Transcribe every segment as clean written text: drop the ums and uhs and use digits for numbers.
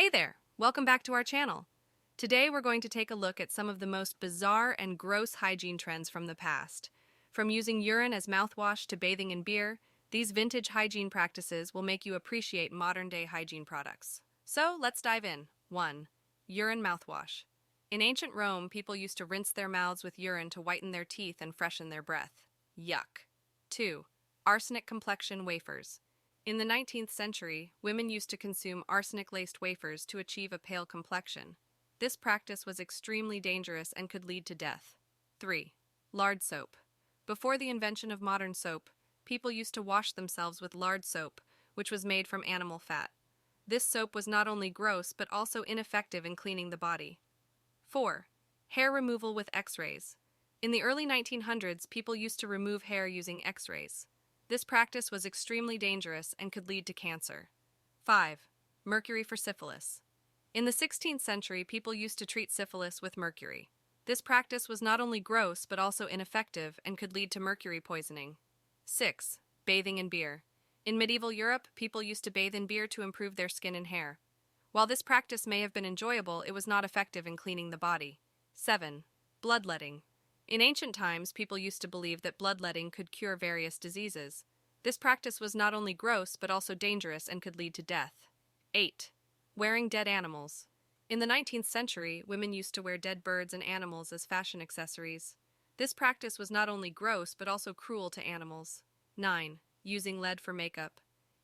Hey there, welcome back to our channel. Today we're going to take a look at some of the most bizarre and gross hygiene trends from the past. From using urine as mouthwash to bathing in beer, these vintage hygiene practices will make you appreciate modern-day hygiene products. So let's dive in. 1. Urine mouthwash. In ancient Rome, people used to rinse their mouths with urine to whiten their teeth and freshen their breath. Yuck. 2. Arsenic complexion wafers. In the 19th century, women used to consume arsenic-laced wafers to achieve a pale complexion. This practice was extremely dangerous and could lead to death. 3. Lard soap. Before the invention of modern soap, people used to wash themselves with lard soap, which was made from animal fat. This soap was not only gross but also ineffective in cleaning the body. 4. Hair removal with X-rays. In the early 1900s, people used to remove hair using X-rays. This practice was extremely dangerous and could lead to cancer. 5. Mercury for syphilis. In the 16th century, people used to treat syphilis with mercury. This practice was not only gross but also ineffective and could lead to mercury poisoning. 6. Bathing in beer. In medieval Europe, people used to bathe in beer to improve their skin and hair. While this practice may have been enjoyable, it was not effective in cleaning the body. 7. Bloodletting. In ancient times, people used to believe that bloodletting could cure various diseases. This practice was not only gross but also dangerous and could lead to death. 8. Wearing dead animals. In the 19th century, women used to wear dead birds and animals as fashion accessories. This practice was not only gross but also cruel to animals. 9. Using lead for makeup.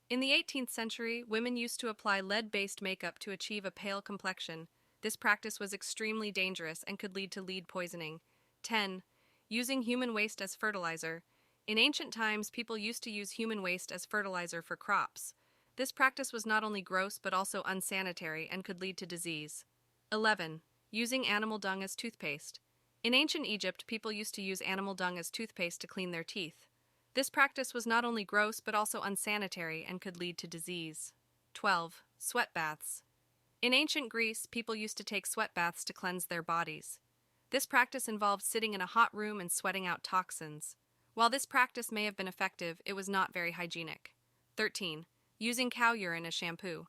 In the 18th century, women used to apply lead-based makeup to achieve a pale complexion. This practice was extremely dangerous and could lead to lead poisoning. 10. Using human waste as fertilizer. In ancient times, people used to use human waste as fertilizer for crops. This practice was not only gross but also unsanitary and could lead to disease. 11. Using animal dung as toothpaste. In ancient Egypt, people used to use animal dung as toothpaste to clean their teeth. This practice was not only gross but also unsanitary and could lead to disease. 12. Sweat baths. In ancient Greece, people used to take sweat baths to cleanse their bodies. This practice involved sitting in a hot room and sweating out toxins. While this practice may have been effective, it was not very hygienic. 13. Using cow urine as shampoo.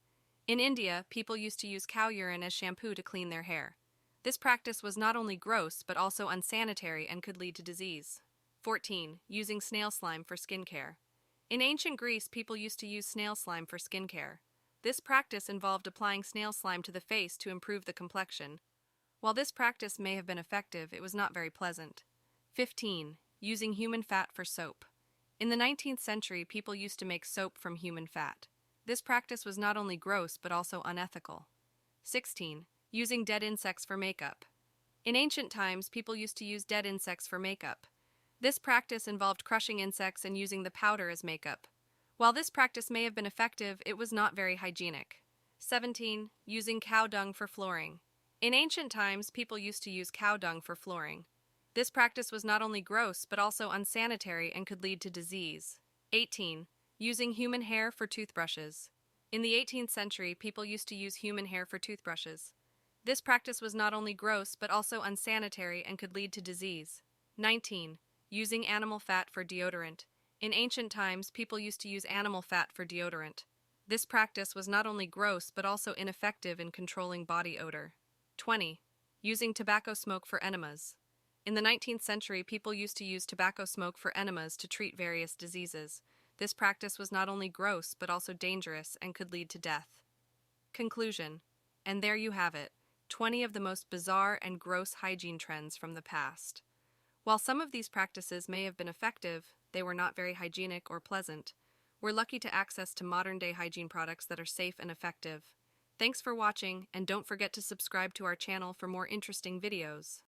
In India, people used to use cow urine as shampoo to clean their hair. This practice was not only gross but also unsanitary and could lead to disease. 14. Using snail slime for skincare. In ancient Greece, people used to use snail slime for skincare. This practice involved applying snail slime to the face to improve the complexion. While this practice may have been effective, it was not very pleasant. 15. Using human fat for soap. In the 19th century, people used to make soap from human fat. This practice was not only gross but also unethical. 16. Using dead insects for makeup. In ancient times, people used to use dead insects for makeup. This practice involved crushing insects and using the powder as makeup. While this practice may have been effective, it was not very hygienic. 17. Using cow dung for flooring. In ancient times, people used to use cow dung for flooring. This practice was not only gross but also unsanitary and could lead to disease. 18. Using human hair for toothbrushes. In the 18th century, people used to use human hair for toothbrushes. This practice was not only gross but also unsanitary and could lead to disease. 19. Using animal fat for deodorant. In ancient times, people used to use animal fat for deodorant. This practice was not only gross but also ineffective in controlling body odor. 20. Using tobacco smoke for enemas. In the 19th century, people used to use tobacco smoke for enemas to treat various diseases. This practice was not only gross but also dangerous and could lead to death. Conclusion. And there you have it, 20 of the most bizarre and gross hygiene trends from the past. While some of these practices may have been effective, they were not very hygienic or pleasant. We're lucky to access to modern-day hygiene products that are safe and effective. Thanks for watching, and don't forget to subscribe to our channel for more interesting videos.